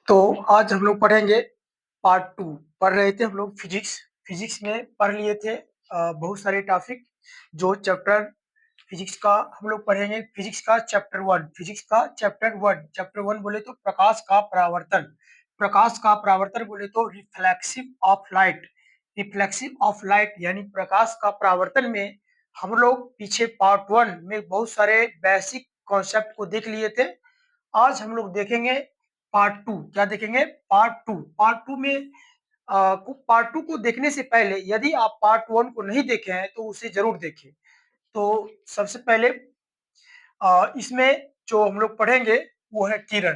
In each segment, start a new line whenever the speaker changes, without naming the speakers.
तो आज हम लोग पढ़ेंगे पार्ट 2। पढ़ रहे थे हम लोग फिजिक्स। फिजिक्स में पढ़ लिए थे बहुत सारे टॉपिक। जो चैप्टर फिजिक्स का हम लोग पढ़ेंगे, फिजिक्स का चैप्टर 1। फिजिक्स का चैप्टर 1 बोले तो प्रकाश का परावर्तन। प्रकाश का परावर्तन बोले तो reflexive of light. Reflexive of light यानी प्रकाश का परावर्तन में हम लोग पीछे पार्ट 1 में बहुत सारे बेसिक कॉन्सेप्ट को देख लिए थे। आज हम लोग देखेंगे पार्ट 2। क्या देखेंगे? पार्ट 2 में पार्ट 2 को देखने से पहले यदि आप पार्ट 1 को नहीं देखे हैं तो उसे जरूर देखें। तो सबसे पहले इसमें जो हम लोग पढ़ेंगे वो है किरण।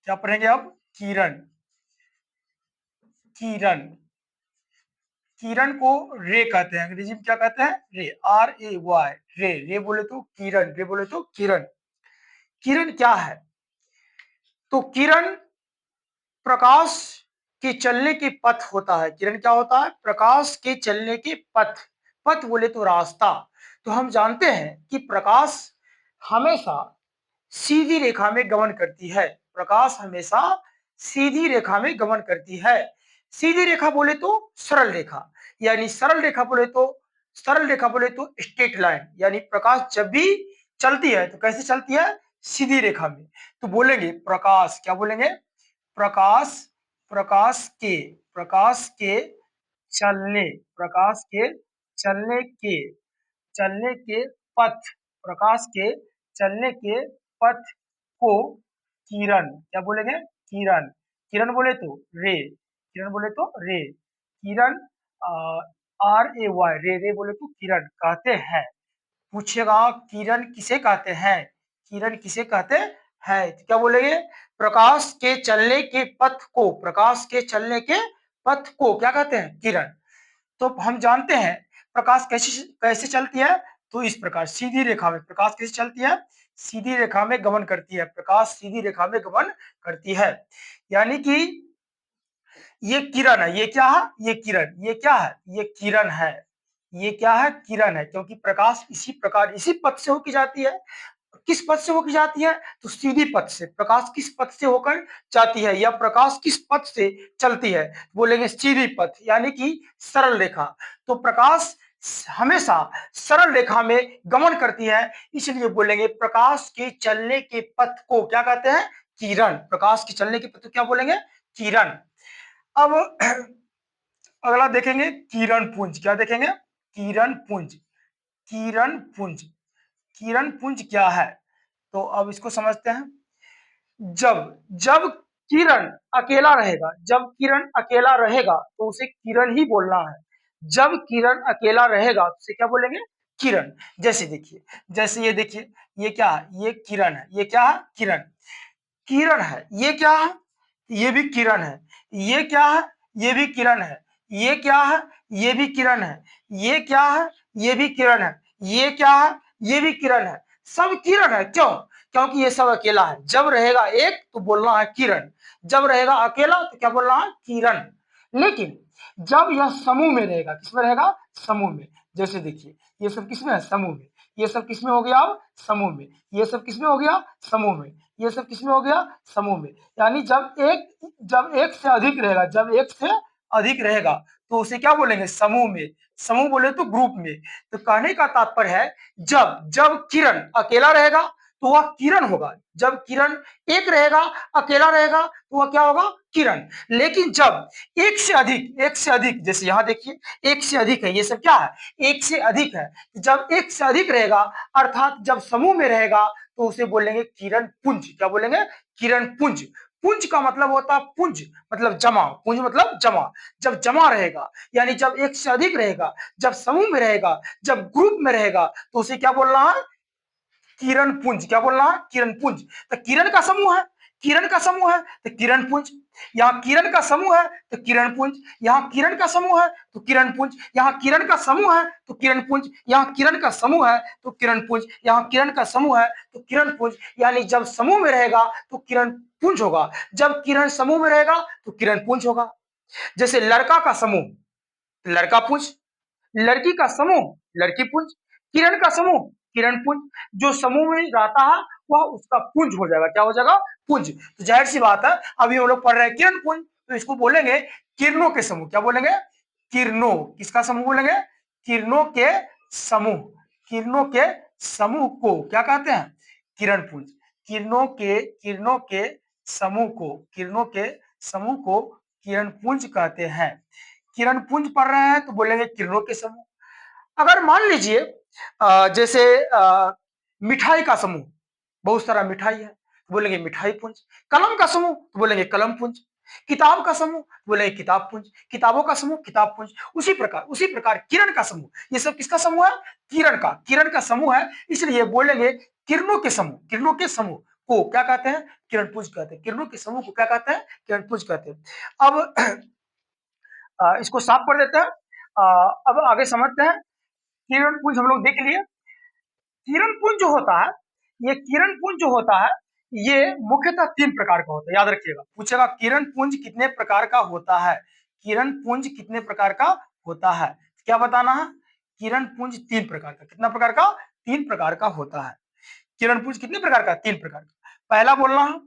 क्या पढ़ेंगे अब? किरण। किरण किरण को रे कहते हैं, अंग्रेजी में क्या कहते हैं? रे, RAY। रे, रे बोले तो किरण, रे बोले तो किरण। किरण क्या है? तो किरण प्रकाश के चलने के पथ होता है। किरण क्या होता है? प्रकाश के चलने के पथ। पथ बोले तो रास्ता। तो हम जानते हैं कि प्रकाश हमेशा सीधी रेखा में गमन करती है। प्रकाश हमेशा सीधी रेखा में गमन करती है। सीधी रेखा बोले तो सरल रेखा, यानी सरल रेखा बोले तो स्ट्रेट लाइन। यानी प्रकाश जब भी चलती है तो कैसे चलती है? सीधी रेखा में। तो बोलेंगे प्रकाश, क्या बोलेंगे? प्रकाश प्रकाश के चलने प्रकाश के चलने के चलने के पथ प्रकाश के चलने के पथ को किरण, क्या बोलेंगे? किरण। किरण बोले तो रे, किरण बोले तो रे, किरण। RAY, रे, रे बोले तो किरण कहते हैं। पूछेगा किरण किसे कहते हैं? किरण किसे कहते हैं? तो क्या बोलेंगे? प्रकाश के चलने के पथ को, प्रकाश के चलने के पथ को क्या कहते हैं? किरण। तो हम जानते हैं प्रकाश कैसे कैसे चलती है। तो इस प्रकार सीधी रेखा में प्रकाश कैसे चलती है? सीधी रेखा में गमन करती है। प्रकाश सीधी रेखा में गमन करती है। यानी कि ये किरण है। ये क्या है? ये किरण। ये क्या है? ये किरण है। ये क्या है? किरण है, क्योंकि प्रकाश इसी प्रकार इसी पथ से होकर जाती है। किस पथ से होकर जाती है? तो सीधी पथ से। प्रकाश किस पथ से होकर जाती है या प्रकाश किस पथ से चलती है? बोलेंगे सीधी पथ, यानी कि सरल रेखा। तो प्रकाश हमेशा सरल रेखा में गमन करती है, इसलिए बोलेंगे प्रकाश के चलने के पथ को क्या कहते हैं? किरण। प्रकाश के चलने के पथ को क्या बोलेंगे? किरण। अब अगला देखेंगे किरण पुंज। क्या देखेंगे? किरण पुंज। किरण पुंज। किरण पुंज क्या है? तो अब इसको समझते हैं। जब जब किरण अकेला रहेगा, जब किरण अकेला रहेगा तो उसे किरण ही बोलना है। जब किरण अकेला रहेगा तो उसे क्या बोलेंगे? किरण। जैसे देखिए, जैसे ये देखिए, ये क्या है? ये किरण है। ये क्या है? किरण। किरण है। ये क्या है? ये भी किरण है। ये क्या है? ये भी किरण है। ये क्या है? ये भी किरण है। ये क्या है? ये भी किरण है। ये क्या है? ये भी किरण है। सब किरण है। क्यों? क्योंकि ये सब अकेला है। जब रहेगा एक तो बोलना है किरण, जब रहेगा अकेला तो क्या बोलना है? किरण। लेकिन जब यह समूह में रहेगा, किसमें रहेगा? समूह में। जैसे देखिए, ये सब किसमें है? समूह में। ये सब किसमें हो गया? अब समूह में। ये सब किसमें हो गया? समूह में। ये सब किसमें हो गया? समूह में। यानी जब एक से अधिक रहेगा, जब एक से अधिक रहेगा तो उसे क्या बोलेंगे? समूह में। समूह बोले तो ग्रुप में। तो कहने का तात्पर्य है जब जब किरण अकेला रहेगा तो वह किरण होगा। जब किरण एक रहेगा, अकेला रहेगा तो वह क्या होगा? किरण। लेकिन जब एक से अधिक, जैसे यहां देखिए एक से अधिक है, ये सब क्या है? एक से अधिक है। जब एक से अधिक रहेगा अर्थात जब समूह में रहेगा तो उसे बोलेंगे किरण पुंज। क्या बोलेंगे? किरण पुंज। पुंज का मतलब होता है पुंज मतलब जमा, पुंज मतलब जमा। जब जमा रहेगा यानी जब एक से अधिक रहेगा, जब समूह में रहेगा, जब ग्रुप में रहेगा तो उसे क्या बोलना है? किरण पुंज। क्या बोलना है? किरण पुंज। तो किरण का समूह है, किरण का समूह है तो किरण पुंज। यहाँ किरण का समूह है तो किरण पुंज। यहाँ किरण का समूह है तो किरण पुंज। यहाँ किरण का समूह है तो किरण पुंज। यहाँ किरण का समूह है तो किरण पुंज। यहाँ किरण का समूह है तो किरण पुंज। यानी जब समूह में रहेगा तो किरण पुंज होगा, जब किरण समूह में रहेगा तो किरण पुंज होगा। जैसे लड़का का समूह लड़का पुंज, लड़की का समूह लड़की पुंज, किरण का समूह किरण पुंज। जो समूह में रहता है वह उसका पुंज हो जाएगा। क्या हो जाएगा? पुंज। तो जाहिर सी बात है, अभी हम लोग पढ़ रहे हैं किरण पुंज, तो इसको बोलेंगे किरणों के समूह। क्या बोलेंगे? किरणों। किसका समूह बोलेंगे? किरणों के समूह। किरणों के समूह को क्या कहते हैं? किरण पुंज। किरणों के समूह को किरणों के समूह को किरण पुंज कहते हैं। किरण पुंज पढ़ रहे हैं तो बोलेंगे किरणों के समूह। अगर मान लीजिए जैसे मिठाई का समूह, बहुत सारा मिठाई है तो बोलेंगे मिठाई पुंज। कलम का समूह तो बोलेंगे कलम पुंज। किताब का समूह तो बोलेंगे किताब पुंज। किताबों का समूह किताब पुंज। उसी प्रकार किरण का समूह, ये सब किसका समूह है? किरण का समूह है, इसलिए बोलेंगे किरणों के समूह। किरणों के समूह को क्या कहते हैं? किरण पुंज कहते हैं। किरणों के समूह को क्या कहते हैं? किरण पुंज कहते हैं। अब इसको साफ कर देते हैं। अब आगे समझते हैं। किरण पुंज हम लोग देख लिए। किरण पुंज जो होता है, ये किरण पुंज जो होता है, ये मुख्यतः 3 प्रकार का होता है। याद रखिएगा, पूछेगा किरण पुंज कितने प्रकार का होता है? किरण पुंज कितने प्रकार का होता है? क्या बताना है? किरण पुंज 3 प्रकार का। कितना प्रकार का? 3 प्रकार का होता है। किरण पुंज कितने प्रकार का? 3 प्रकार का। पहला बोलना है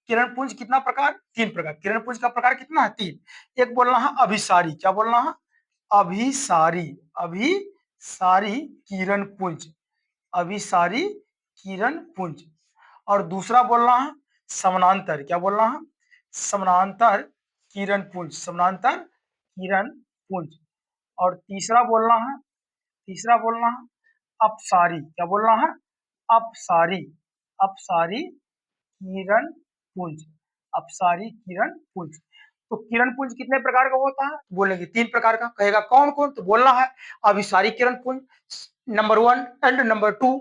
किरण पुंज कितना प्रकार? 3 प्रकार। किरण पुंज का प्रकार कितना है? 3। एक बोलना है अभिसारी। क्या बोलना है? अभिसारी। अभिसारी किरण पुंज। अभिसारी किरण पुंज। और दूसरा बोलना है समानांतर। क्या बोलना है? समानांतर किरण पुंज। समानांतर किरण पुंज। और तीसरा बोलना है अपसारी। क्या बोलना है? अपसारी। अपसारी किरण पुंज। अपसारी किरण पुंज। तो किरण पुंज कितने प्रकार का होता है? बोलेंगे 3 प्रकार का। कहेगा कौन कौन? तो बोलना है अभिसारी किरण पुंज नंबर 1 एंड नंबर 2,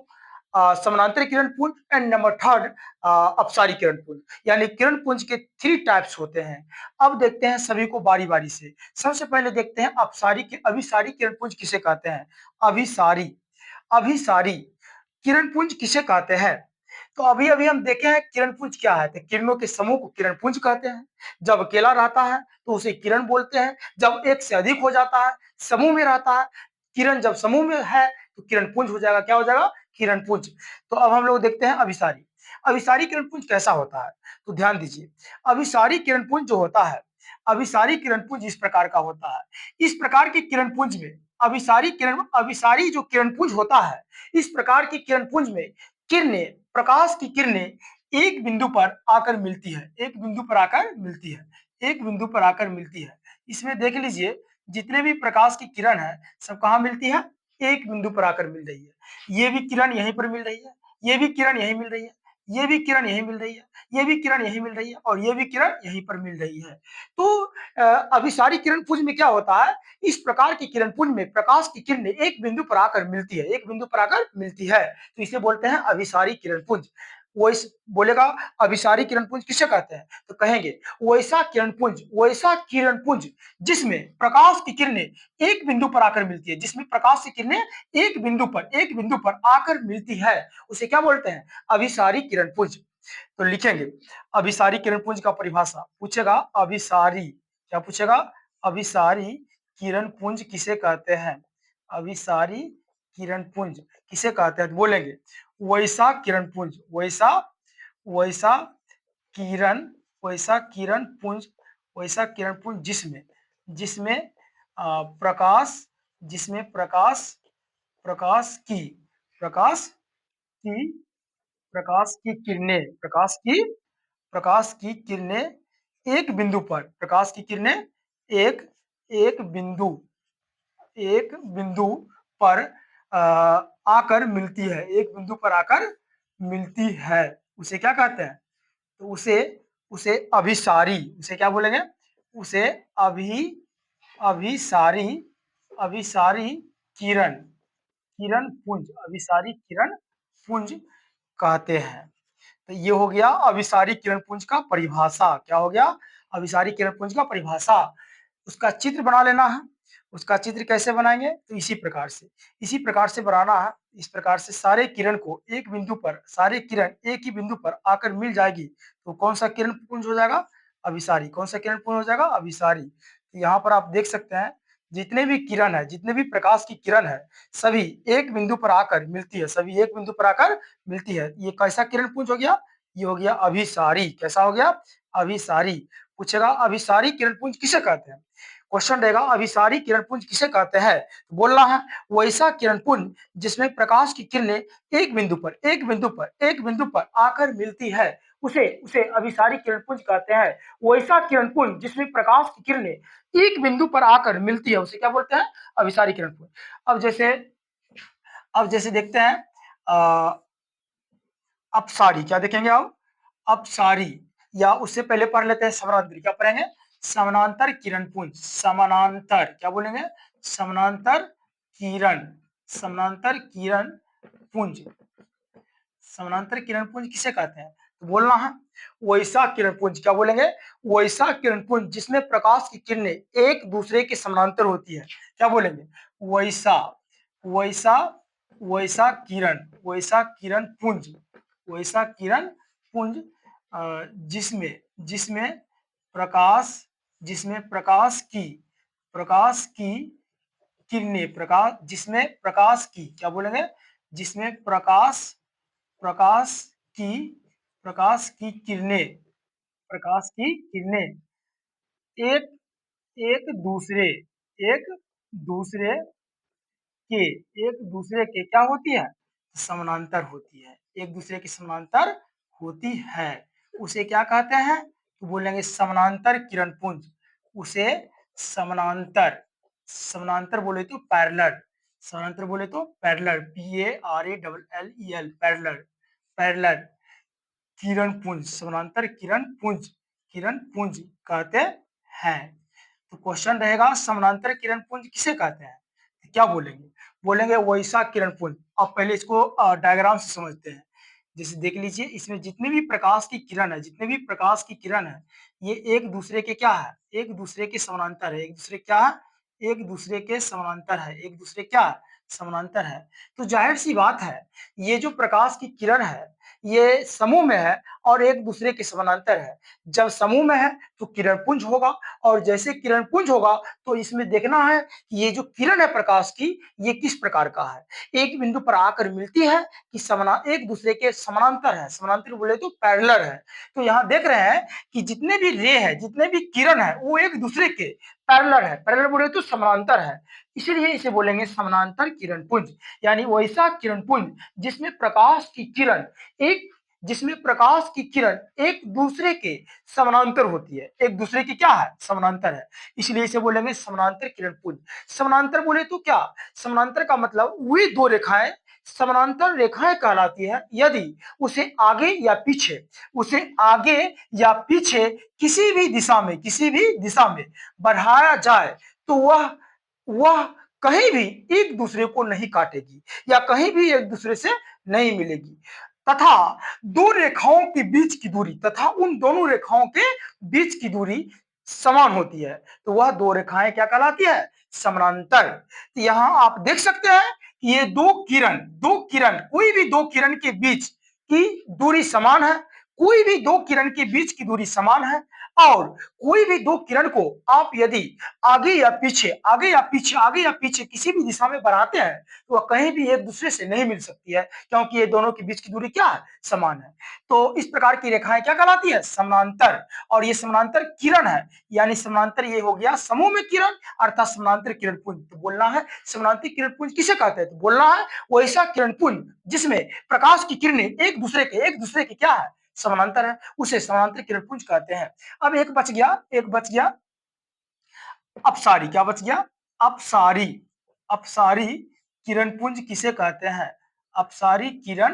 समानांतर किरण पुंज एंड नंबर 3 अपसारी किरण पुंज। यानी किरण पुंज के 3 टाइप्स होते हैं। अब देखते हैं सभी को बारी बारी से। सबसे पहले देखते हैं अभिसारी किरण पुंज किसे कहते हैं? अभिसारी अभिसारी किरण पुंज किसे कहते हैं? तो अभी अभी हम देखे हैं किरण पुंज क्या है, तो किरणों के समूह को किरण पुंज कहते हैं। जब अकेला रहता है तो उसे किरण बोलते हैं। जब एक से अधिक हो जाता है, समूह में रहता है, किरण जब समूह में है तो किरण पुंज हो जाएगा। क्या हो जाएगा? किरण पुंज। तो अब हम लोग देखते हैं अभिसारी। अभिसारी किरण पुंज कैसा होता है? तो ध्यान दीजिए, अभिसारी किरण पुंज जो होता है, अभिसारी किरण पुंज इस प्रकार का होता है। इस प्रकार की किरण पुंज में अभिसारी जो किरण पुंज होता है, इस प्रकार की किरण पुंज में किरणें, प्रकाश की किरणें एक बिंदु पर आकर मिलती है। एक बिंदु पर आकर मिलती है। एक बिंदु पर आकर मिलती है। इसमें देख लीजिए, जितने भी प्रकाश की किरण है, सब कहाँ मिलती है? एक बिंदु पर आकर मिल रही है। ये भी किरण यहीं पर मिल रही है, ये भी किरण यहीं मिल रही है, ये भी किरण यहीं मिल रही है, ये भी किरण यहीं मिल रही है, और ये भी किरण यहीं पर मिल रही है। तो अभिसारी किरण पुंज में क्या होता है? इस प्रकार की किरण पुंज में प्रकाश की किरणें एक बिंदु पर आकर मिलती है। एक बिंदु पर आकर मिलती है, तो इसे बोलते हैं अभिसारी किरण पुंज। वो इस बोलेगा अभिसारी किरण पुंज किसे कहते हैं? तो कहेंगे वैसा किरण पुंज जिसमें प्रकाश की किरणें एक बिंदु पर आकर मिलती है। जिसमें प्रकाश की किरणें एक बिंदु पर आकर मिलती है, उसे क्या बोलते हैं? अभिसारी किरण पुंज। तो लिखेंगे अभिसारी किरण पुंज का परिभाषा। पूछेगा अभिसारी, क्या पूछेगा? अभिसारी किरण पुंज किसे कहते हैं? अभिसारी किरण पुंज किसे कहते हैं? तो बोलेंगे वैसा किरण पुंज। वैसा किरण वैसा किरण पुंज वैसा किरण पुंज जिसमें जिसमें प्रकाश जिसमें प्रकाश की प्रकाश की प्रकाश की किरणें एक एक बिंदु एक बिंदु पर आकर मिलती है। एक बिंदु पर आकर मिलती है, उसे क्या कहते हैं? तो उसे उसे क्या बोलेंगे? उसे अभी अभिसारी अभिसारी किरण किरण पुंज अभिसारी किरण पुंज कहते हैं। तो ये हो गया अभिसारी किरण पुंज का परिभाषा। क्या हो गया? अभिसारी किरण पुंज का परिभाषा। उसका चित्र बना लेना है। उसका चित्र कैसे बनाएंगे? तो इसी प्रकार से बनाना है। इस प्रकार से सारे किरण एक ही बिंदु पर आकर मिल जाएगी, तो कौन सा किरण पुंज हो जाएगा? अभिसारी। कौन सा किरण पुंज हो जाएगा? अभिसारी। तो यहाँ पर आप देख सकते हैं जितने भी किरण है, जितने भी प्रकाश की किरण है, सभी एक बिंदु पर आकर मिलती है, सभी एक बिंदु पर आकर मिलती है। ये कैसा किरण पुंज हो गया? ये हो गया अभिसारी। कैसा हो गया? अभिसारी। पूछेगा अभिसारी किरण पुंज किसे कहते हैं? क्वेश्चन रहेगा अभिसारी किरण पुंज किसे कहते हैं? तो बोलना है वैसा किरण पुंज जिसमें प्रकाश की किरणें एक बिंदु पर आकर मिलती है, उसे उसे अभिसारी किरण पुंज कहते हैं। वैसा किरण पुंज जिसमें प्रकाश की किरणें एक बिंदु पर आकर मिलती है, उसे क्या बोलते हैं? अभिसारी किरण पुंज। अब जैसे देखते हैं अपसारी। क्या देखेंगे अब? अपसारी, या उससे पहले पढ़ लेते हैं समानांतर। क्या पढ़ेंगे? समानांतर किरण पुंज। समानांतर क्या बोलेंगे? समानांतर किरण, समानांतर किरण पुंज। समानांतर किरण पुंज किसे कहते हैं? तो बोलना है वैसा किरण पुंज। क्या बोलेंगे? वैसा किरण पुंज जिसमें प्रकाश की किरणें एक दूसरे के समानांतर होती है। क्या बोलेंगे? वैसा वैसा वैसा किरण, वैसा किरण पुंज, वैसा किरण पुंज जिसमें जिसमें प्रकाश जिसमें प्रकाश की किरणें, जिसमें प्रकाश की, क्या बोलेंगे? जिसमें प्रकाश की प्रकाश की किरणें प्रकाश की किरणें एक एक दूसरे एक दूसरे के एक दूसरे के क्या होती है? समानांतर होती है। एक दूसरे के समानांतर होती है, उसे क्या कहते हैं? तो बोलेंगे समानांतर किरण पुंज। उसे समानांतर समानांतर बोले तो पैरेलल, समानांतर बोले तो पैरेलल, PARALLEL, पैरेलल, पैरेलल किरण पुंज, समानांतर किरण पुंज कहते हैं। तो क्वेश्चन रहेगा समानांतर किरण पुंज किसे कहते हैं? तो क्या बोलेंगे? बोलेंगे वैसा किरण पुंज। अब पहले इसको डायग्राम से समझते हैं। जैसे देख लीजिए, इसमें जितने भी प्रकाश की किरण है, जितने भी प्रकाश की किरण है, ये एक दूसरे के क्या है? एक दूसरे के समानांतर है। एक दूसरे क्या है? एक दूसरे के समानांतर है। एक दूसरे क्या है? समानांतर है। तो जाहिर सी बात है, ये जो प्रकाश की किरण है, ये समूह में है और एक दूसरे के समानांतर है। जब समूह में है तो किरण पुंज होगा, और जैसे किरण पुंज होगा तो इसमें देखना है कि ये जो किरण है प्रकाश की, ये किस प्रकार का है। एक बिंदु पर आकर मिलती है कि एक दूसरे के समानांतर है। समानांतर बोले तो पैरेलल है। तो यहाँ देख रहे हैं कि जितने भी रे है, जितने भी किरण है, वो एक दूसरे के पैरेलल है। पैरेलल बोले तो समानांतर है, इसीलिए इसे बोलेंगे समानांतर किरण पुंज। यानी वैसा किरण पुंज जिसमें प्रकाश की किरण एक जिसमें प्रकाश की किरण एक दूसरे के समानांतर होती है। एक दूसरे की क्या है? समानांतर है, इसलिए इसे बोलेंगे समानांतर किरण पुंज। समानांतर बोले तो क्या? समानांतर का मतलब वे दो रेखाएं समानांतर रेखाएं कहलाती है यदि उसे आगे या पीछे किसी भी दिशा में बढ़ाया जाए तो वह कहीं भी एक दूसरे को नहीं काटेगी या कहीं भी एक दूसरे से नहीं मिलेगी, तथा उन दोनों रेखाओं के बीच की दूरी समान होती है। तो वह दो रेखाएं क्या कहलाती है? समानांतर। तो यहां आप देख सकते हैं कि ये कोई भी दो किरण के बीच की दूरी समान है, कोई भी दो किरण के बीच की दूरी समान है, और कोई भी दो किरण को आप यदि आगे या पीछे किसी भी दिशा में बढ़ाते हैं तो वह कहीं भी एक दूसरे से नहीं मिल सकती है, क्योंकि ये दोनों के बीच की दूरी क्या है? समान है। तो इस प्रकार की रेखाएं क्या कहलाती है? समानांतर। और ये समानांतर किरण है, यानी समानांतर ये हो गया समूह में किरण, अर्थात समानांतर किरण पुंज। तो बोलना है समानांतर किरण पुंज किसे कहते हैं? तो बोलना है वैसा किरण पुंज जिसमें प्रकाश की किरणें एक दूसरे के क्या है? समानांतर है, उसे समानांतर किरण पुंज कहते हैं। अब एक बच गया अपसारी। क्या बच गया? अपसारी। अपसारी किरण पुंज किसे कहते हैं? अपसारी किरण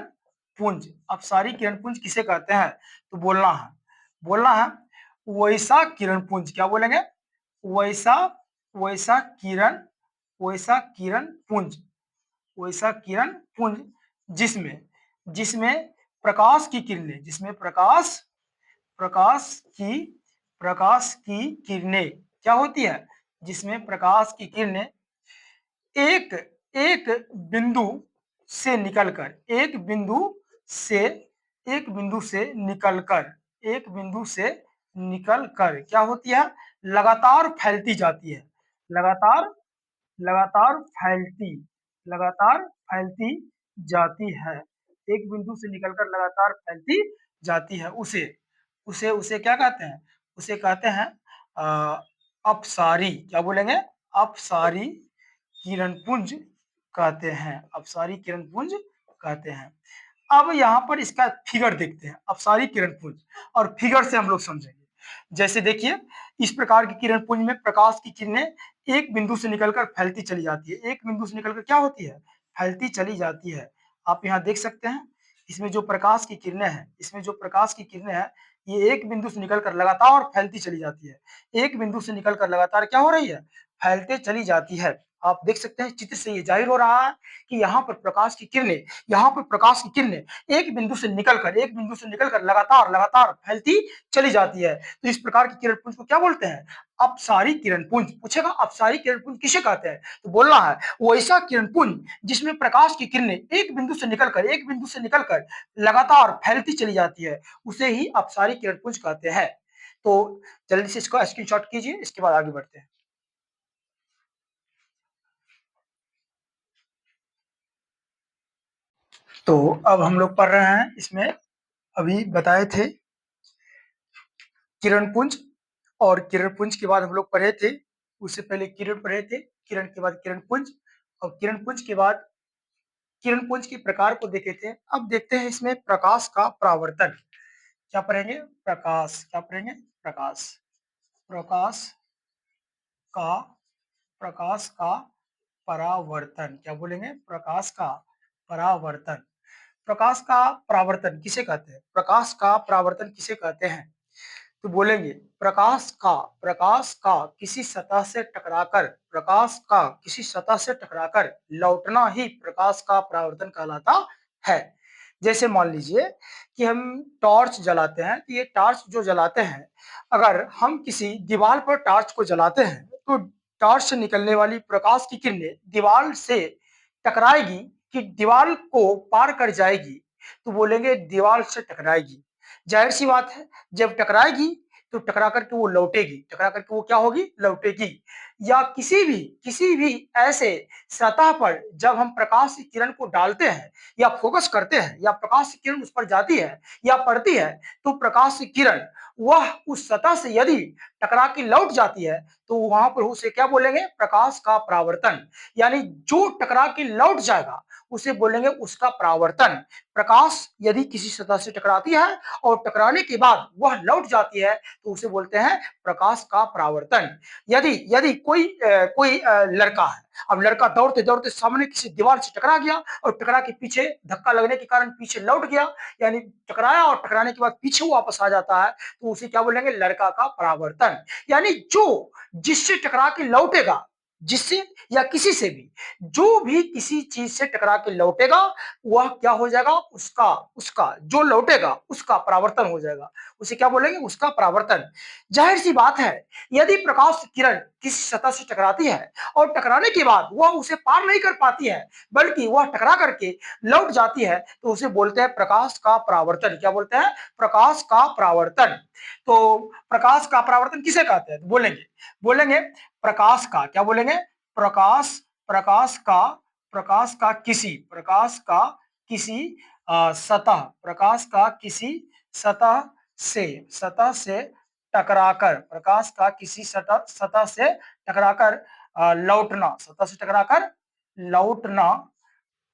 पुंज किसे कहते हैं? तो बोलना है वैसा किरण पुंज। क्या बोलेंगे? वैसा वैसा किरण वैसा किरण पुंज वैसा किरण पुंज जिसमें जिसमें प्रकाश की प्रकाश की किरणें क्या होती है? जिसमें प्रकाश की किरणें एक एक बिंदु से निकलकर से एक बिंदु से निकलकर क्या होती है? लगातार फैलती जाती है। लगातार लगातार फैलती, लगातार फैलती जाती है, एक बिंदु से निकलकर लगातार फैलती जाती है, उसे उसे उसे क्या कहते हैं? उसे कहते हैं अ, अपसारी। क्या बोलेंगे? अपसारी किरणपुंज कहते हैं, अपसारी किरणपुंज कहते हैं। अब यहाँ पर इसका फिगर देखते हैं, अपसारी किरणपुंज, और फिगर से हम लोग समझेंगे। जैसे देखिए, इस प्रकार की किरणपुंज में प्रकाश की किरणें एक बिंदु से निकलकर फैलती चली जाती है, एक बिंदु से निकलकर क्या होती है? फैलती चली जाती है। आप यहाँ देख सकते हैं, इसमें जो प्रकाश की किरणें हैं, इसमें जो प्रकाश की किरणें हैं, ये एक बिंदु से निकलकर लगातार फैलती चली जाती है, एक बिंदु से निकलकर लगातार क्या हो रही है? फैलते चली जाती है। आप देख सकते हैं, चित्र से ये जाहिर हो रहा है कि यहाँ पर प्रकाश की किरणें, यहाँ पर प्रकाश की किरणें एक बिंदु से निकलकर लगातार लगातार फैलती चली जाती है। तो इस प्रकार की किरणपुंज को क्या बोलते हैं? अपसारी किरणपुंज। पूछेगा अपसारी किरणपुंज किसे कहते हैं, तो बोलना है वो ऐसा किरणपुंज जिसमें प्रकाश की किरणें एक बिंदु से निकलकर लगातार फैलती चली जाती है, उसे ही अपसारी किरणपुंज कहते हैं। तो जल्दी से इसको स्क्रीनशॉट कीजिए, इसके बाद आगे बढ़ते हैं। तो अब हम लोग पढ़ रहे हैं, इसमें अभी बताए थे किरणपुंज, और किरणपुंज के बाद हम लोग पढ़े थे, उससे पहले किरण पढ़े थे, किरण के बाद किरणपुंज, और किरणपुंज के बाद किरणपुंज के प्रकार को देखे थे। अब देखते हैं इसमें प्रकाश का परावर्तन। क्या पढ़ेंगे? प्रकाश। क्या पढ़ेंगे? प्रकाश। प्रकाश का प्रकाश का परावर्तन। क्या बोलेंगे? प्रकाश का परावर्तन। प्रकाश का परावर्तन किसे कहते हैं? प्रकाश का परावर्तन किसे कहते हैं? तो बोलेंगे प्रकाश का किसी सतह से टकराकर, प्रकाश का किसी सतह से टकराकर लौटना ही प्रकाश का परावर्तन कहलाता है। जैसे मान लीजिए कि हम टॉर्च जलाते हैं, तो ये टॉर्च जो जलाते हैं, अगर हम किसी दीवार पर टॉर्च को जलाते हैं, तो टॉर्च से निकलने वाली प्रकाश की किरणें दीवार से टकराएगी कि दीवार को पार कर जाएगी, तो बोलेंगे दीवार से टकराएगी। जाहिर सी बात है, जब टकराएगी तो टकरा करके वो लौटेगी, टकरा करके वो क्या होगी? लौटेगी। या किसी भी ऐसे सतह पर जब हम प्रकाश की किरण को डालते हैं या फोकस करते हैं, या प्रकाश की किरण उस पर जाती है या पड़ती है, तो प्रकाश की किरण वह उस सतह से यदि टकरा के लौट जाती है, तो वहां पर उसे क्या बोलेंगे? प्रकाश का परावर्तन। यानी जो टकरा के लौट जाएगा उसे बोलेंगे उसका परावर्तन। प्रकाश यदि किसी सतह से टकराती है और टकराने के बाद वह लौट जाती है, तो उसे बोलते हैं प्रकाश का परावर्तन। यदि यदि कोई लड़का है, अब लड़का दौड़ते दौड़ते सामने किसी दीवार से टकरा गया और टकरा के पीछे धक्का लगने के कारण पीछे लौट गया, यानी टकराया और टकराने के बाद पीछे वापस आ जाता है, तो उसे क्या बोलेंगे? लड़का का परावर्तन। यानी जो जिससे टकरा के लौटेगा, जिससे या किसी से भी, जो भी किसी चीज से टकरा के लौटेगा, वह क्या हो जाएगा? उसका उसका जो लौटेगा उसका परावर्तन हो जाएगा, उसे क्या बोलेंगे? उसका परावर्तन। जाहिर सी बात है, यदि प्रकाश की किरण किसी सतह से टकराती है और टकराने के बाद वह उसे पार नहीं कर पाती है, बल्कि वह टकरा करके लौट जाती है, तो उसे बोलते हैं प्रकाश का परावर्तन। क्या बोलते हैं? प्रकाश का परावर्तन। तो प्रकाश का परावर्तन किसे कहते हैं? तो बोलेंगे बोलेंगे प्रकाश का, क्या बोलेंगे? प्रकाश प्रकाश का किसी सतह, प्रकाश का किसी सतह सतह से टकराकर, प्रकाश का किसी सतह से टकराकर लौटना, सतह से टकराकर लौटना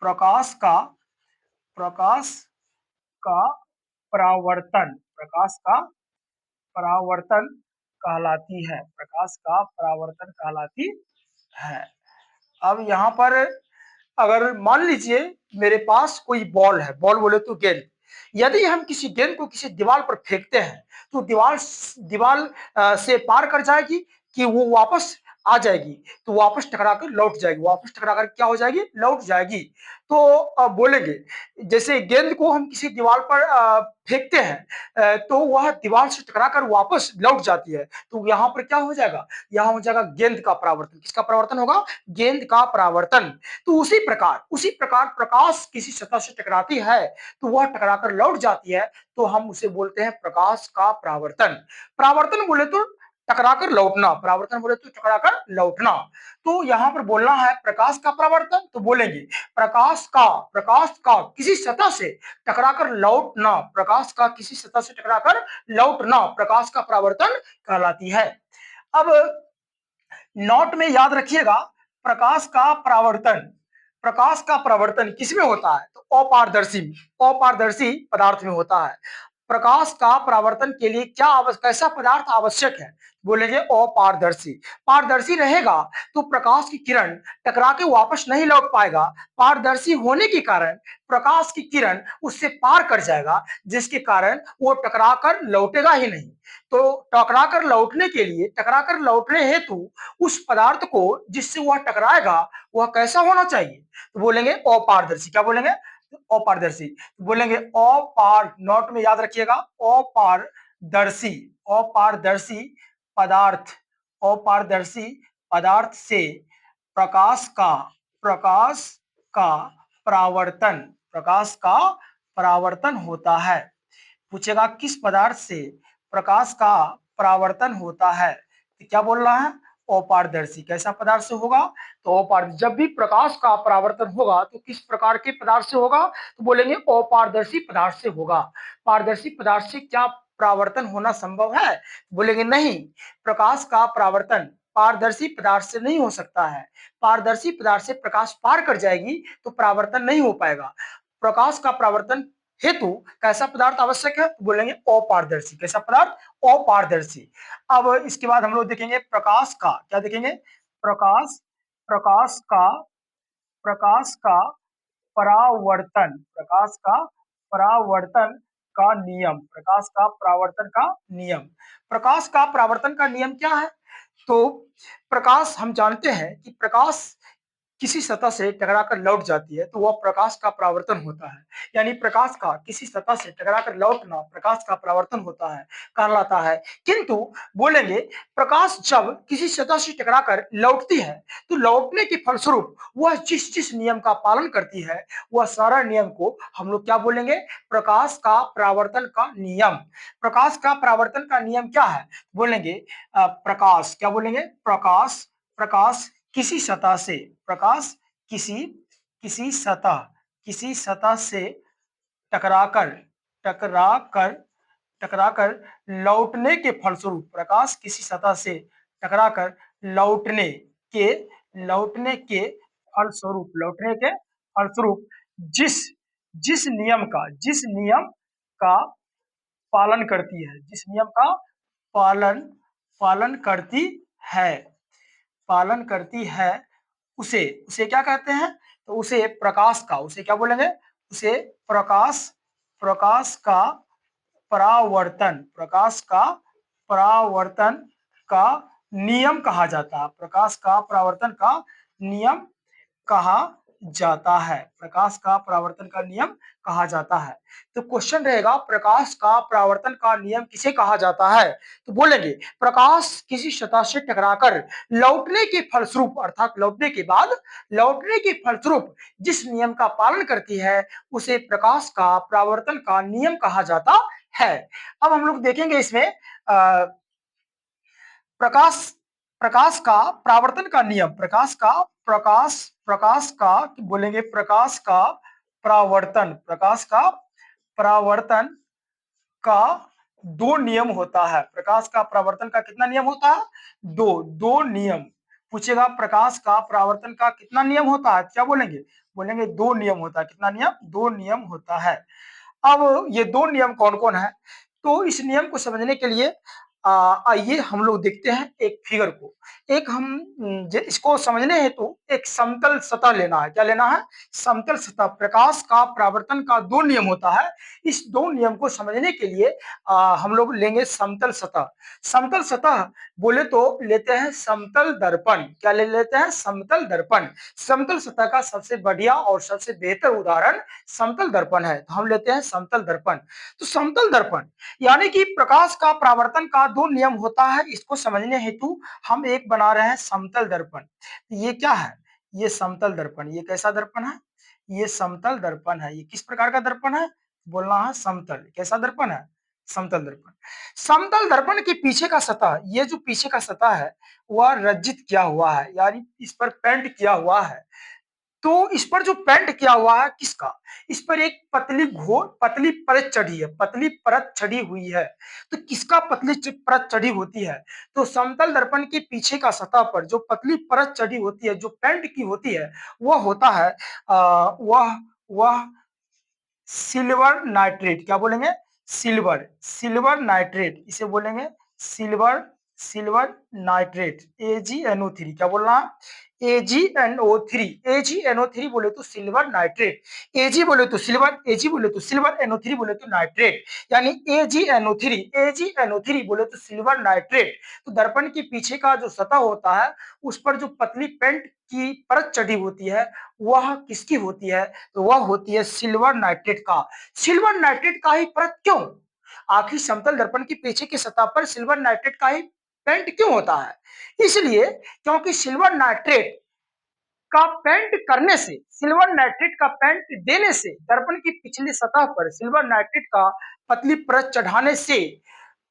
प्रकाश का परावर्तन, प्रकाश का परावर्तन कहलाती है, प्रकाश का परावर्तन कहलाती है। अब यहाँ पर अगर मान लीजिए मेरे पास कोई बॉल है, बॉल बोले तो गेंद, यदि हम किसी गेंद को किसी दीवार पर फेंकते हैं, तो दीवार दीवार से पार कर जाएगी कि वो वापस आ जाएगी, तो वापस टकरा कर लौट जाएगी, वापस टकरा कर क्या हो जाएगी? लौट जाएगी। तो बोलेंगे जैसे गेंद को हम किसी दीवार पर फेंकते हैं, तो वह दीवार से टकरा कर वापस लौट जाती है, तो यहाँ पर क्या हो जाएगा? यहाँ हो जाएगा गेंद का परावर्तन। किसका परावर्तन होगा? गेंद का परावर्तन। तो उसी प्रकार प्रकाश किसी सतह से टकराती है तो वह टकराकर लौट जाती है, तो हम उसे बोलते हैं प्रकाश का परावर्तन। परावर्तन बोले तो टकराकर लौटना, परावर्तन बोले तो टकराकर लौटना। तो यहाँ पर बोलना है प्रकाश का परावर्तन, तो बोलेंगे प्रकाश का किसी सतह से टकराकर लौटना, प्रकाश का किसी सतह से टकराकर लौटना प्रकाश का परावर्तन कहलाती है। अब नोट में याद रखिएगा, प्रकाश का परावर्तन किसमें होता है? तो अपारदर्शी पदार्थ में होता है। प्रकाश का परावर्तन के लिए कैसा पदार्थ आवश्यक है? बोलेंगे अपारदर्शी। पारदर्शी रहेगा तो प्रकाश की किरण टकरा के वापस नहीं लौट पाएगा। पारदर्शी होने के कारण प्रकाश की किरण उससे पार कर जाएगा, जिसके कारण वो टकरा कर लौटेगा ही नहीं। तो टकरा कर लौटने हेतु उस पदार्थ को जिससे वह टकराएगा वह कैसा होना चाहिए? तो बोलेंगे अपारदर्शी। क्या बोलेंगे? अपारदर्शी। बोलेंगे नोट में याद रखिएगा, अपारदर्शी अपारदर्शी पदार्थ अपारदर्शी पदार्थ से प्रकाश का प्रकाश का परावर्तन प्रकाश का परावर्तन होता है। पूछेगा किस पदार्थ से प्रकाश का परावर्तन होता है, तो क्या बोल रहा है? अपारदर्शी। कैसा पदार्थ से होगा? तो अपारदर्शी। जब भी प्रकाश का परावर्तन होगा तो किस प्रकार के पदार्थ से होगा? तो बोलेंगे अपारदर्शी पदार्थ से होगा। पारदर्शी पदार्थ से क्या परावर्तन होना संभव है? बोलेंगे नहीं, प्रकाश का परावर्तन पारदर्शी पदार्थ से नहीं हो सकता है। पारदर्शी पदार्थ से प्रकाश पार कर जाएगी तो परावर्तन नहीं हो पाएगा। प्रकाश का परावर्तन हेतु कैसा पदार्थ आवश्यक है? तो बोलेंगे अपारदर्शी। कैसा पदार्थ? अपारदर्शी। अब इसके बाद हम लोग देखेंगे प्रकाश का, क्या देखेंगे? प्रकाश प्रकाश का प्रकाश का परावर्तन प्रकाश का परावर्तन का नियम प्रकाश का परावर्तन का नियम प्रकाश का परावर्तन का नियम क्या है? तो प्रकाश, हम जानते हैं कि प्रकाश किसी सतह से टकराकर लौट जाती है तो वह प्रकाश का परावर्तन होता है। यानी प्रकाश का किसी सतह से टकराकर लौटना प्रकाश का परावर्तन होता है, कहलाता है। किंतु बोलेंगे प्रकाश जब किसी सतह से टकराकर लौटती है तो लौटने के फलस्वरूप वह जिस जिस नियम का पालन करती है वह सारा नियम को हम लोग क्या बोलेंगे? प्रकाश का परावर्तन का नियम। प्रकाश का परावर्तन का नियम क्या है? बोलेंगे प्रकाश, क्या बोलेंगे? प्रकाश किसी सतह से प्रकाश किसी किसी सतह से टकराकर टकराकर टकराकर लौटने के फलस्वरूप प्रकाश किसी सतह से टकराकर लौटने के लौटने के फलस्वरूप जिस जिस नियम का पालन करती है जिस नियम का पालन पालन करती है पालन करती है उसे उसे क्या कहते हैं? तो उसे क्या बोलेंगे? उसे प्रकाश का परावर्तन का नियम कहा जाता है। प्रकाश का परावर्तन का नियम कहा जाता है। प्रकाश का परावर्तन का नियम कहा जाता है। तो क्वेश्चन रहेगा प्रकाश का परावर्तन का नियम किसे कहा जाता है? तो बोलेंगे प्रकाश किसी सतह से टकराकर लौटने के फलस्वरूप अर्थात लौटने के फलस्वरूप जिस नियम का पालन करती है उसे प्रकाश का परावर्तन का नियम कहा जाता है। अब हम लोग देखेंगे इसमें प्रकाश प्रकाश का परावर्तन का नियम प्रकाश का बोलेंगे प्रकाश का परावर्तन का दो नियम होता है। प्रकाश का परावर्तन का कितना नियम होता है? दो नियम। पूछेगा प्रकाश का परावर्तन का कितना नियम होता है? क्या बोलेंगे? बोलेंगे दो नियम होता है। कितना नियम? दो नियम होता है। अब ये दो नियम कौन कौन है? तो इस नियम को समझने के लिए आइए हम लोग देखते हैं एक फिगर को। इसको समझने हेतु एक समतल सतह लेना है। क्या लेना है? समतल सतह। प्रकाश का परावर्तन का दो नियम होता है। इस दो नियम को समझने के लिए हम लोग लेंगे समतल सतह। समतल सतह बोले तो लेते हैं समतल दर्पण। क्या ले लेते हैं? समतल दर्पण। समतल सतह का सबसे बढ़िया और सबसे बेहतर उदाहरण समतल दर्पण है, तो हम लेते हैं समतल दर्पण। तो समतल दर्पण यानी कि प्रकाश का परावर्तन का दो नियम होता है। इसको समझने हेतु हम एक बना रहे हैं समतल दर्पण। ये क्या है? ये समतल दर्पण। ये कैसा दर्पण है? ये समतल दर्पण है। ये किस प्रकार का दर्पण है? बोलना है समतल। कैसा दर्पण है? समतल दर्पण। समतल दर्पण के पीछे का सतह, ये जो पीछे का सतह है वह रंजित किया हुआ है, यानी इस पर पेंट किया हुआ है। तो इस पर जो पेंट किया हुआ है किसका, इस पर एक पतली परत चढ़ी है, पतली परत चढ़ी हुई है। तो किसका परत चढ़ी होती है, तो समतल दर्पण के पीछे का सतह पर जो पतली परत चढ़ी होती है, जो पेंट की होती है, वह होता है वह सिल्वर नाइट्रेट। क्या बोलेंगे, सिल्वर नाइट्रेट, इसे बोलेंगे सिल्वर सिल्वर नाइट्रेट, AgNO3। क्या बोल रहा है, AgNO3। AgNO3 बोले तो सिल्वर नाइट्रेट, Ag बोले तो सिल्वर, Ag बोले तो सिल्वर, NO3 बोले तो नाइट्रेट, यानी AgNO3 बोले तो सिल्वर नाइट्रेट। तो दर्पण के पीछे का जो सतह होता है उस पर जो पतली पेंट की परत चढ़ी होती है वह किसकी होती है, तो वह होती है सिल्वर नाइट्रेट का। सिल्वर नाइट्रेट का ही परत क्यों, आखिर समतल दर्पण के पीछे की सतह पर सिल्वर नाइट्रेट का ही पेंट क्यों होता है, इसलिए क्योंकि सिल्वर नाइट्रेट का पेंट करने से, सिल्वर नाइट्रेट का पेंट देने से, दर्पण की पिछली सतह पर सिल्वर नाइट्रेट का पतली परत चढ़ाने से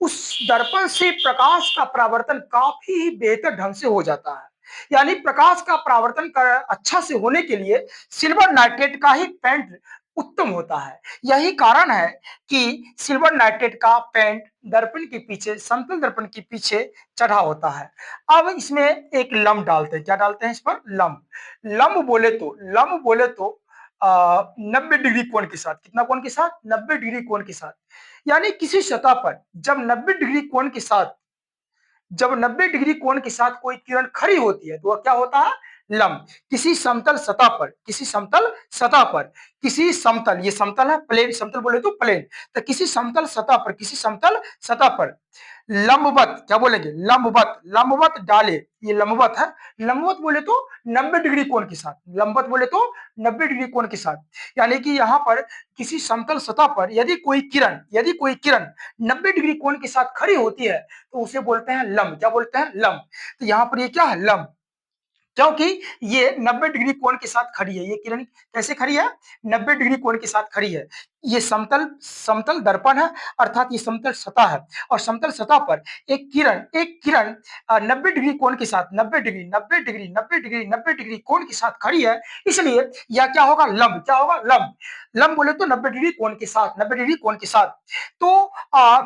उस दर्पण से प्रकाश का परावर्तन काफी ही बेहतर ढंग से हो जाता है। यानी प्रकाश का परावर्तन अच्छा से होने के लिए सिल्वर नाइट्रेट का ही पेंट उत्तम होता है। यही कारण है कि सिल्वर नाइट्रेट का पेंट दर्पण के पीछे, समतल दर्पण के पीछे चढ़ा होता है। अब इसमें एक लंब डालते हैं, क्या डालते हैं इस पर, लंब। लंब बोले तो 90 डिग्री कोण के साथ, कितना कोण के साथ, 90 डिग्री कोण के साथ। यानी किसी सतह पर जब 90 डिग्री कोण के साथ, जब 90 डिग्री कोण के साथ कोई किरण खड़ी होती है तो वह क्या होता है, लंब। किसी समतल सतह पर, किसी समतल सतह पर, किसी समतल, ये समतल है, प्लेन, समतल बोले तो प्लेन, तो किसी समतल सतह पर, किसी समतल सतह पर लंबवत, क्या बोलेंगे, लंबवत डाले, ये लंबवत है, लंबवत बोले तो 90 डिग्री कोण के साथ, लंबवत बोले तो 90 डिग्री कोण के साथ। यानी कि यहां पर किसी समतल सतह पर यदि कोई किरण 90 डिग्री कोण के साथ खड़ी होती है तो उसे बोलते हैं लंब। क्या बोलते हैं, लंब। तो यहां पर ये क्या है, लंब, क्योंकि ये 90 डिग्री कोण के साथ खड़ी है। ये किरण कैसे खड़ी है, 90 डिग्री कोण के साथ खड़ी है। ये समतल समतल दर्पण है, अर्थात ये समतल सतह है, और समतल सतह पर एक किरण 90 डिग्री कोण के साथ, 90 डिग्री कोण के साथ खड़ी है, इसलिए यह क्या होगा, लंब। क्या होगा, लंब। लंब बोले तो 90 डिग्री कोण के साथ, 90 डिग्री कोण के साथ। तो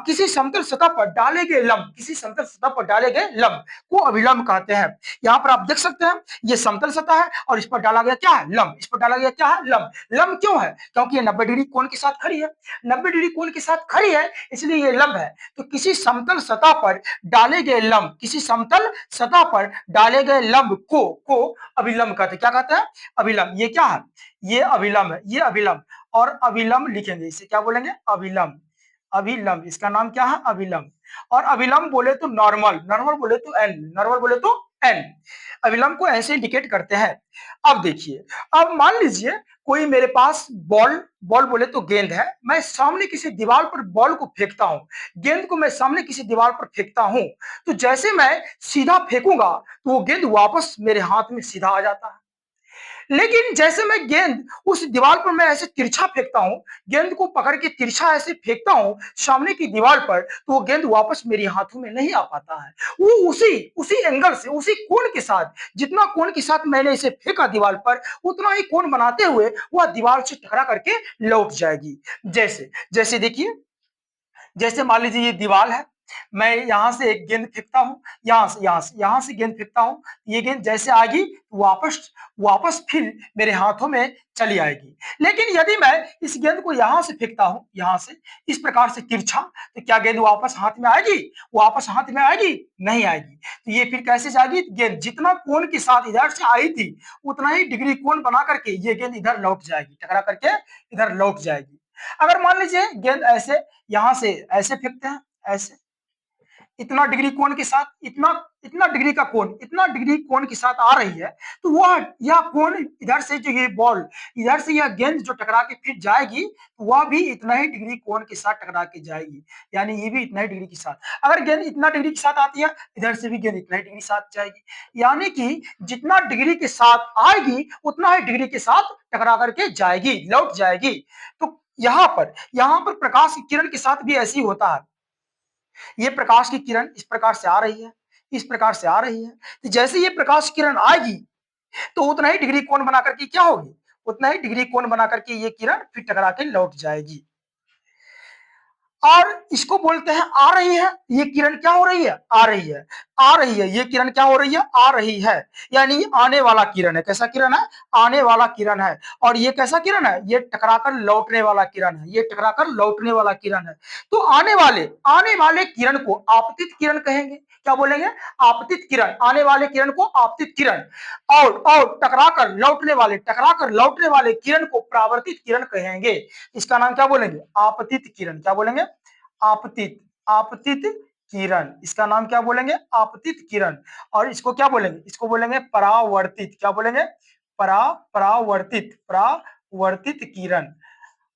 किसी समतल सतह पर डाले गए लंब, किसी समतल सतह पर डाले गए लंब को अभिलंब कहते हैं। यहाँ पर आप देख सकते हैं ये समतल सतह है और इस पर डाला गया क्या है, लंब। इस पर डाला गया क्या है, लंब। लंब क्यों है, क्योंकि ये 90 डिग्री कोण के साथ खड़ी है, 90 डिग्री कोण के साथ खड़ी है, इसलिए ये लंब है। तो किसी समतल सतह पर डाले गए लंब, किसी समतल सतह पर डाले गए लंब को अभिलंब कहते हैं। क्या कहते हैं, अभिलंब। ये क्या है, ये अभिलंब है, ये अभिलंब। और अभिलंब लिखेंगे, इसे क्या बोलेंगे, अभिलंब। अभिलंब, इसका नाम क्या है, अभिलंब। और अभिलंब बोले तो नॉर्मल, नॉर्मल बोले तो एन, नॉर्मल बोले तो एन। अभिलंब को ऐसे इंडिकेट करते हैं। अब देखिए, अब मान लीजिए कोई मेरे पास बॉल, बॉल बोले तो गेंद है, मैं सामने किसी दीवार पर बॉल को फेंकता हूं, गेंद को मैं सामने किसी दीवार पर फेंकता हूं, तो जैसे मैं सीधा फेंकूंगा तो वो गेंद वापस मेरे हाथ में सीधा आ जाता है। लेकिन जैसे मैं गेंद उस दीवार पर मैं ऐसे तिरछा फेंकता हूं, गेंद को पकड़ के तिरछा ऐसे फेंकता हूं सामने की दीवार पर, तो वो गेंद वापस मेरे हाथों में नहीं आ पाता है। वो उसी उसी एंगल से, उसी कोण के साथ, जितना कोण के साथ मैंने इसे फेंका दीवार पर, उतना ही कोण बनाते हुए वह दीवार से टकरा करके लौट जाएगी। जैसे जैसे देखिए, जैसे मान लीजिए ये दीवार है, मैं यहां से एक गेंद फेंकता हूं, यहां से गेंद फेंकता हूं, ये गेंद जैसे आएगी वापस वापस फिर मेरे हाथों में चली आएगी। लेकिन यदि मैं इस गेंद को यहां से फेंकता हूं, यहां से इस प्रकार से तिरछा, तो क्या गेंद वापस हाथ में आएगी, वापस हाथ में आएगी, नहीं आएगी। तो ये फिर कैसे जाएगी, गेंद जितना कोण के साथ इधर से आई थी उतना ही डिग्री कोण बना करके ये गेंद इधर लौट जाएगी, टकरा करके इधर लौट जाएगी। अगर मान लीजिए गेंद ऐसे यहां से ऐसे फेंकते हैं, ऐसे इतना डिग्री कोण के साथ, इतना इतना डिग्री का कोण, इतना डिग्री कोण के साथ आ रही है, तो वह यह कोण इधर से जो ये बॉल, इधर से यह गेंद जो टकरा के फिर जाएगी, वह भी इतना ही डिग्री कोण के साथ टकरा के जाएगी। यानी ये भी इतना ही डिग्री के साथ। अगर गेंद इतना डिग्री के साथ आती है, इधर से भी गेंद इतना ही डिग्री के साथ जाएगी। यानी कि जितना डिग्री के साथ आएगी उतना ही डिग्री के साथ टकरा करके जाएगी, लौट जाएगी। तो यहां पर प्रकाश की किरण के साथ भी ऐसी होता है। ये प्रकाश की किरण इस प्रकार से आ रही है, इस प्रकार से आ रही है। तो जैसे ये प्रकाश की किरण आएगी तो उतना ही डिग्री कोण बना करके क्या होगी, उतना ही डिग्री कोण बना करके ये किरण फिर टकरा के लौट जाएगी। और इसको बोलते हैं आ रही है, ये किरण क्या हो रही है, आ रही है, आ रही है, ये किरण क्या हो रही है, आ रही है, यानी आने वाला किरण है। कैसा किरण है, आने वाला किरण है। और ये कैसा किरण है, ये टकराकर लौटने वाला किरण है, ये टकराकर लौटने वाला किरण है। तो आने वाले किरण को आपतित किरण कहेंगे। क्या बोलेंगे, आपतित किरण, आने वाले किरण को आपतित किरण। और टकराकर लौटने वाले किरण को परावर्तित किरण कहेंगे। इसका नाम क्या बोलेंगे, आपतित किरण। क्या बोलेंगे, आपतित, आपतित किरण। इसका नाम क्या बोलेंगे, आपतित किरण। और इसको क्या बोलेंगे, इसको बोलेंगे परावर्तित। क्या बोलेंगे, परावर्तित किरण।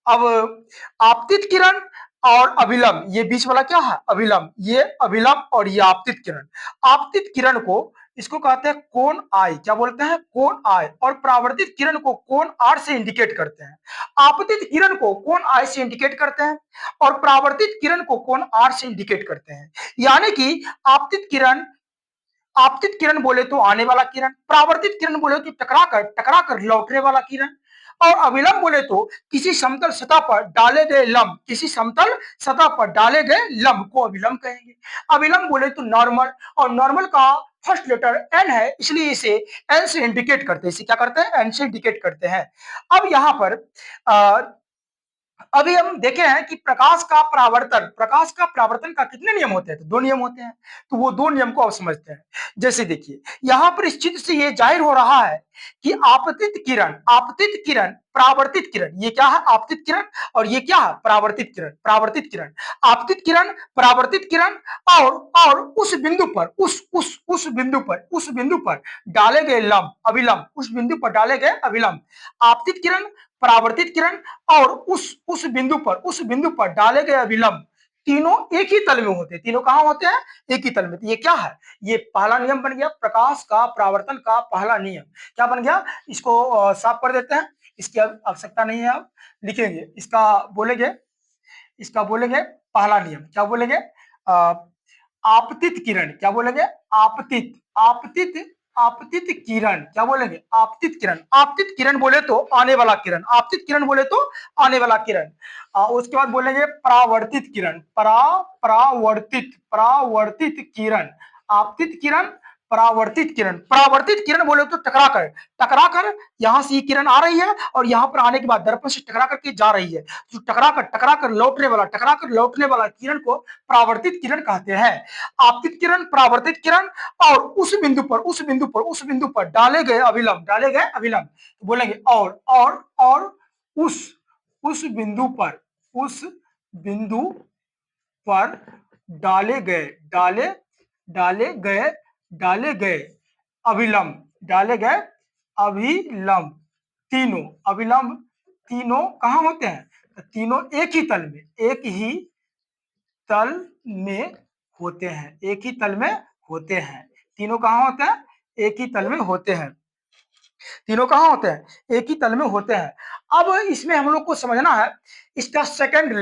अब आपतित किरण और अभिलंब, ये बीच वाला क्या है, अभिलंब, ये अभिलंब और ये आपतित किरण। आपतित किरण को इसको कहते हैं कोण आई। क्या बोलते हैं, कोण आई। और परावर्तित किरण को कोण आर से इंडिकेट करते हैं। आपतित किरण को कोण आई से इंडिकेट करते हैं और परावर्तित किरण को कोण आर से इंडिकेट करते हैं। यानी कि आपतित किरण बोले तो आने वाला किरण, परावर्तित किरण बोले तो टकराकर लौटने वाला किरण, और अभिलंब बोले तो किसी समतल सतह पर डाले गए लंब, किसी समतल सतह पर डाले गए लंब को अभिलंब कहेंगे। अभिलंब बोले तो नॉर्मल, और नॉर्मल का फर्स्ट लेटर एन है, इसलिए इसे एन से इंडिकेट करते हैं। इसे क्या करते हैं, एन से इंडिकेट करते हैं। अब यहां पर अभी हम देखे हैं कि प्रकाश का परावर्तन का कितने नियम होते हैं, तो दो नियम होते हैं। तो वो दो नियम को आप समझते हैं। जैसे देखिए यहां पर इस चित्र से ये जाहिर हो रहा है कि आपतित किरण परावर्तित किरण, ये क्या है, आपतित किरण, और ये क्या है, परावर्तित किरण। आपतित किरण, परावर्तित किरण, और उस बिंदु पर उस बिंदु पर डाले गए लंब, अभिलंब, उस बिंदु पर डाले गए अभिलंब, आपतित किरण, परावर्तित किरण, और उस बिंदु पर डाले गए अभिलंब, तीनों एक ही तल में होते हैं। तीनों कहां होते हैं, एक ही तल में। तो ये क्या है, ये पहला नियम बन गया, प्रकाश का परावर्तन का पहला नियम। क्या बन गया, इसको साफ कर देते हैं, इसकी आवश्यकता नहीं है, आप लिखेंगे। इसका बोलेंगे पहला नियम। क्या बोलेंगे, आपतित किरण। क्या बोलेंगे, आपतित आपतित किरण। क्या बोलेंगे, आपतित किरण। आपतित किरण बोले तो आने वाला किरण, आपतित किरण बोले तो आने वाला किरण। उसके बाद बोलेंगे परावर्तित किरण, परावर्तित किरण। आपतित किरण, परावर्तित किरण बोले तो टकराकर यहां से ये किरण आ रही है और यहां पर आने के बाद दर्पण से टकरा करके जा रही है। तो टकराकर लौटने वाला किरण को परावर्तित किरण कहते हैं। आपतित किरण, परावर्तित किरण, और उस बिंदु पर डाले गए अभिलंब, तो बोलेंगे और उस बिंदु पर डाले गए अभिलंब, तीनों कहां होते हैं, तीनों एक ही तल में होते हैं। तीनों कहां होते हैं, एक ही तल में होते हैं। तीनों कहां होते हैं, एक ही तल में होते हैं। अब इसमें हम लोग को समझना है इसका सेकंड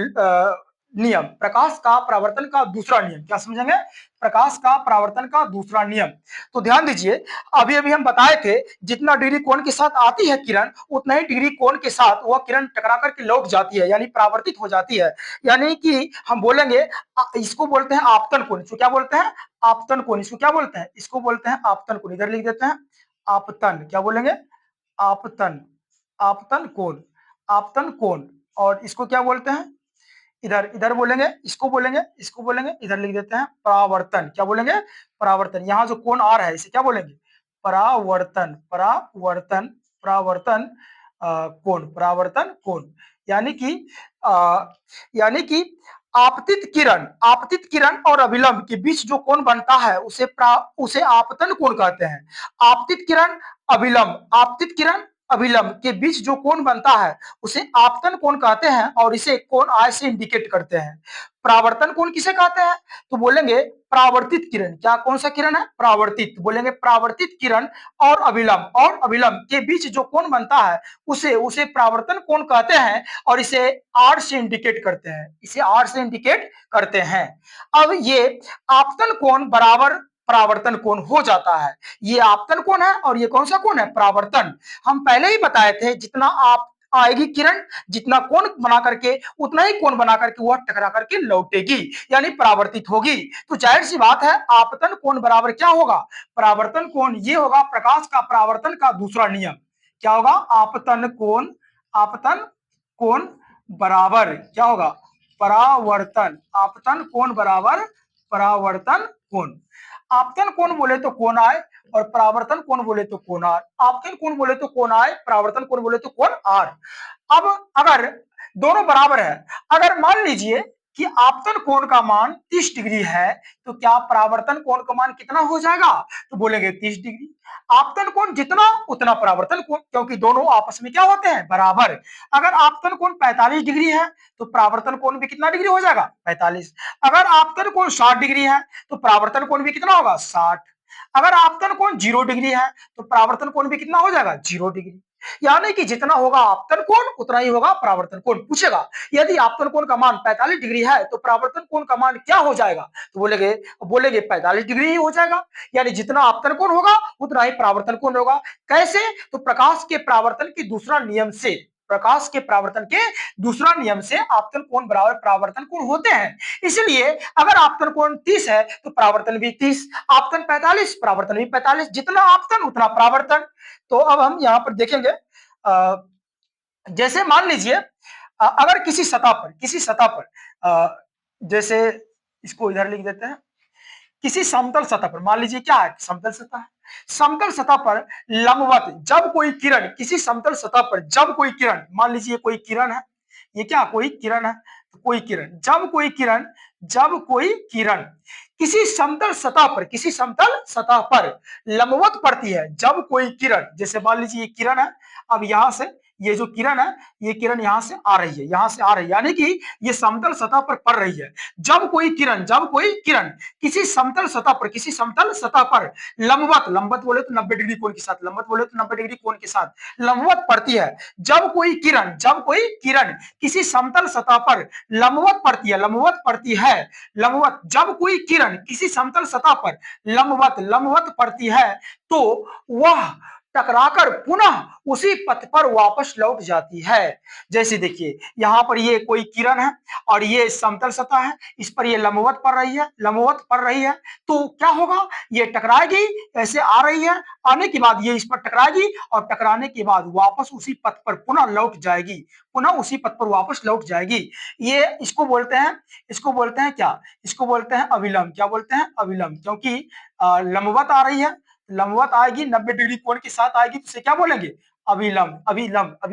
नियम, प्रकाश का परावर्तन का दूसरा नियम। क्या समझेंगे, प्रकाश का परावर्तन का दूसरा नियम। तो ध्यान दीजिए, अभी हम बताए थे जितना डिग्री कोण के साथ आती है किरण, उतना ही डिग्री कोण के साथ वह किरण टकरा करके लौट जाती है, यानी परावर्तित हो जाती है। यानी कि हम बोलेंगे इसको बोलते हैं आपतन कोण। इसको क्या बोलते हैं, आपतन कोण। इसको क्या बोलते हैं, इसको बोलते हैं आपतन कोण। इधर लिख देते हैं आपतन। क्या बोलेंगे, आपतन कोण। और इसको क्या बोलते हैं, इधर बोलेंगे, इसको बोलेंगे, इधर लिख देते हैं परावर्तन। क्या बोलेंगे, परावर्तन। यहाँ जो कोण आ रहा है इसे क्या बोलेंगे, परावर्तन कोण। यानी कि आपतित किरण और अभिलंब के बीच जो कोण बनता है उसे आपतन कोण कहते हैं। आपतित किरण, अभिलंब के बीच जो कोण बनता है उसे आपतन कोण कहते हैं और इसे कोण आय से इंडिकेट करते हैं। परावर्तन कोण किसे कहते हैं? तो बोलेंगे परावर्तित किरण। क्या कौन सा किरण है? परावर्तित। बोलेंगे परावर्तित किरण और अभिलंब के बीच जो कोण बनता है उसे उसे परावर्तन कोण कहते हैं और इसे आर से इंडिकेट करते हैं। इसे आर से इंडिकेट करते हैं। अब ये आपतन कोण बराबर परावर्तन कोण हो जाता है। ये आपतन कोण है और ये कौन सा कोण है? परावर्तन। हम पहले ही बताए थे जितना आप आएगी किरण, जितना कोण बना करके उतना ही कोण बना करके वह टकरा करके लौटेगी, यानी परावर्तित होगी। तो जाहिर सी बात है आपतन कोण बराबर क्या होगा? परावर्तन कोण। ये होगा प्रकाश का परावर्तन का दूसरा नियम। क्या होगा? आपतन कोण बराबर क्या होगा? परावर्तन। आपतन कोण बराबर परावर्तन कोण। आपतन कोण बोले तो कोण आय और परावर्तन कोण बोले तो कोण आर। आपतन कोण बोले तो कोण आय, परावर्तन कोण बोले तो कोण आर। अब अगर दोनों बराबर है, अगर मान लीजिए कि आपतन कोण का मान 30 डिग्री है तो क्या परावर्तन कोण का मान कितना हो जाएगा? तो बोलेंगे 30 डिग्री। आपतन कोण जितना उतना परावर्तन कोण, क्योंकि दोनों आपस में क्या होते हैं? बराबर। अगर आपतन कोण 45 डिग्री है तो परावर्तन कोण भी कितना डिग्री हो जाएगा? 45। अगर आपतन कोण 60 डिग्री है तो परावर्तन कोण भी कितना होगा? 60। अगर आपतन कोण 0 डिग्री है तो परावर्तन कोण भी कितना हो जाएगा? 0 डिग्री। यानी कि जितना होगा आपतन कोण उतना ही होगा परावर्तन कोण। पूछेगा यदि आपतन कोण का मान 45 डिग्री है तो परावर्तन कोण का मान क्या हो जाएगा? तो बोलेंगे 45 डिग्री ही हो जाएगा। यानी जितना आपतन कोण होगा उतना ही परावर्तन कोण होगा। कैसे? तो प्रकाश के परावर्तन के दूसरा नियम से। प्रकाश के परावर्तन के दूसरा नियम से आपतन कोण बराबर परावर्तन कोण होते हैं। इसलिए अगर आपतन कोण 30 है तो परावर्तन भी 30, आपतन 45 परावर्तन भी 45। जितना आपतन उतना परावर्तन। तो अब हम यहां पर देखेंगे जैसे मान लीजिए अगर किसी सतह पर जैसे इसको इधर लिख देते हैं, किसी समतल सतह पर मान लीजिए क्या है? समतल सतह है। समतल सतह पर लंबवत जब कोई किरण, किसी समतल सतह पर जब कोई किरण, मान लीजिए कोई किरण है, ये क्या कोई किरण है, तो कोई किरण जब कोई किरण किसी समतल सतह पर लंबवत पड़ती है, जब कोई किरण, जैसे मान लीजिए ये किरण है, अब यहां से ये जो किरण है, ये किरण यहां से आ रही है, यानी कि ये समतल सतह पर पड़ रही है। जब कोई किरण किसी समतल सतह पर लंबवत बोले तो 90 डिग्री कोण के साथ, लंबवत बोले तो 90 डिग्री कोण के साथ लंबवत पड़ती है। जब कोई किरण किसी समतल सतह पर लंबवत पड़ती है, जब कोई किरण किसी समतल सतह पर लंबवत पड़ती है तो वह टकराकर पुनः उसी पथ पर वापस लौट जाती है। जैसे देखिए यहां पर ये कोई किरण है और ये समतल सतह है, इस पर ये लंबवत पड़ रही है तो क्या होगा? ये टकराएगी, ऐसे आ रही है, आने के बाद ये इस पर टकराएगी और टकराने के बाद वापस उसी पथ पर पुनः लौट जाएगी, वापस लौट जाएगी। ये इसको बोलते हैं क्या? इसको बोलते हैं अविलंब। क्या बोलते हैं? अविलंब। क्योंकि लंबवत आ रही है, लंबवत आएगी, 90 डिग्री कोण के साथ आएगी तो उसे क्या बोलेंगे? अविलंब। अभी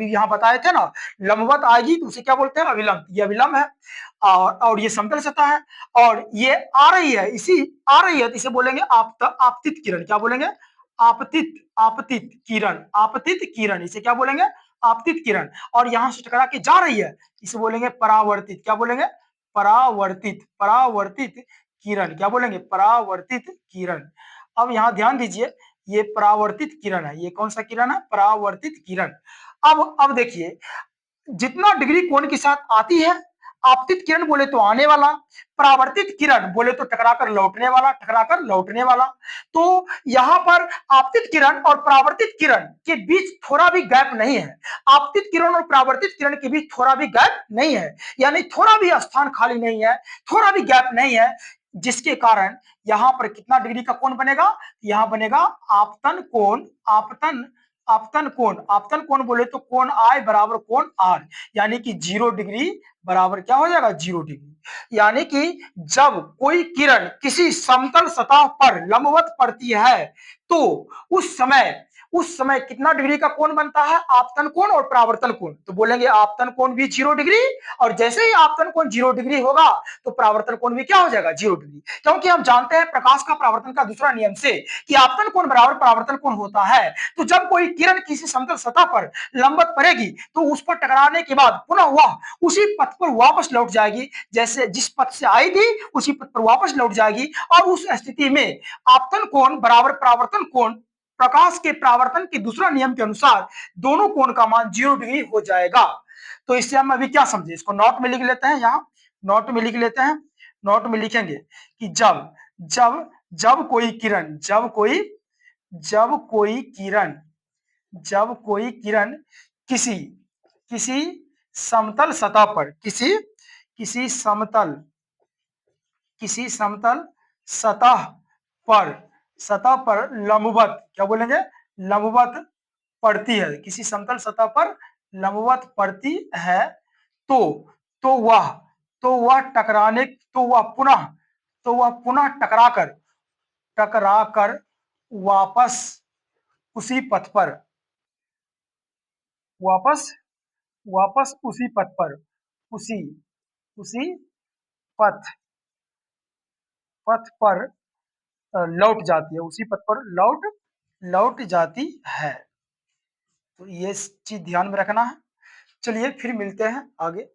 यहां बताए थे ना, लंबवत आएगी तो उसे क्या बोलते हैं? अविलंब। ये अविलंब है और ये समतल सतह है और ये आ रही है तो इसे बोलेंगे आपतित किरण। क्या बोलेंगे? आपतित किरण। इसे क्या बोलेंगे? आपतित किरण। और यहां से टकरा के जा रही है, इसे बोलेंगे परावर्तित। क्या बोलेंगे? परावर्तित किरण। क्या बोलेंगे? परावर्तित किरण। अब यहां ध्यान दीजिए, ये परावर्तित किरण है। ये कौन सा किरण है? परावर्तित किरण। अब देखिए जितना डिग्री कोण के साथ आती है, आपतित किरण बोले तो आने वाला, परावर्तित किरण बोले तो टकराकर लौटने वाला। तो यहां पर आपतित किरण और परावर्तित किरण के बीच थोड़ा भी गैप नहीं है। आपतित किरण और परावर्तित किरण के बीच थोड़ा भी गैप नहीं है, यानी थोड़ा भी स्थान खाली नहीं है, थोड़ा भी गैप नहीं है, जिसके कारण यहां पर कितना डिग्री का कोण बनेगा? यहां बनेगा आपतन कोण बोले तो कोण आय बराबर कोण आर, यानी कि 0 डिग्री बराबर क्या हो जाएगा 0 डिग्री। यानी कि जब कोई किरण किसी समतल सतह पर लंबवत पड़ती है तो उस समय कितना डिग्री का कोण बनता है, आपतन कोण और परावर्तन कोण। तो बोलेंगे आपतन कोण भी 0 डिग्री, और जैसे ही आपतन कोण 0 डिग्री होगा तो परावर्तन कोण भी क्या हो जाएगा 0 डिग्री। क्योंकि हम जानते हैं प्रकाश का परावर्तन का दूसरा नियम से कि आपतन कोण बराबर परावर्तन कोण होता है। तो जब कोई किरण किसी समतल सतह पर लंबवत पड़ेगी तो उस पर टकराने के बाद पुनः वह उसी पथ पर वापस लौट जाएगी, जैसे जिस पथ से आई थी उसी पथ पर वापस लौट जाएगी। और उस स्थिति में आपतन कोण बराबर परावर्तन कोण प्रकाश के परावर्तन के दूसरा नियम के अनुसार दोनों कोण का मान 0 डिग्री हो जाएगा। तो इससे हम अभी क्या समझे, इसको नोट में लिख लेते हैं। यहाँ नोट में लिख लेते हैं। नोट में लिखेंगे कि जब जब जब कोई किरण जब कोई किरण किसी किसी समतल सतह पर किसी समतल सतह पर लंबवत, क्या बोलेंगे, लंबवत पड़ती है, किसी समतल सतह पर लंबवत पड़ती है तो तो वह तो वह टकराने तो वह पुनः टकरा कर वापस उसी पथ पर वापस वापस उसी पथ पर उसी उसी पथ पथ पर लौट जाती है, उसी पथ पर लौट लौट जाती है। तो ये चीज ध्यान में रखना है। चलिए फिर मिलते हैं आगे।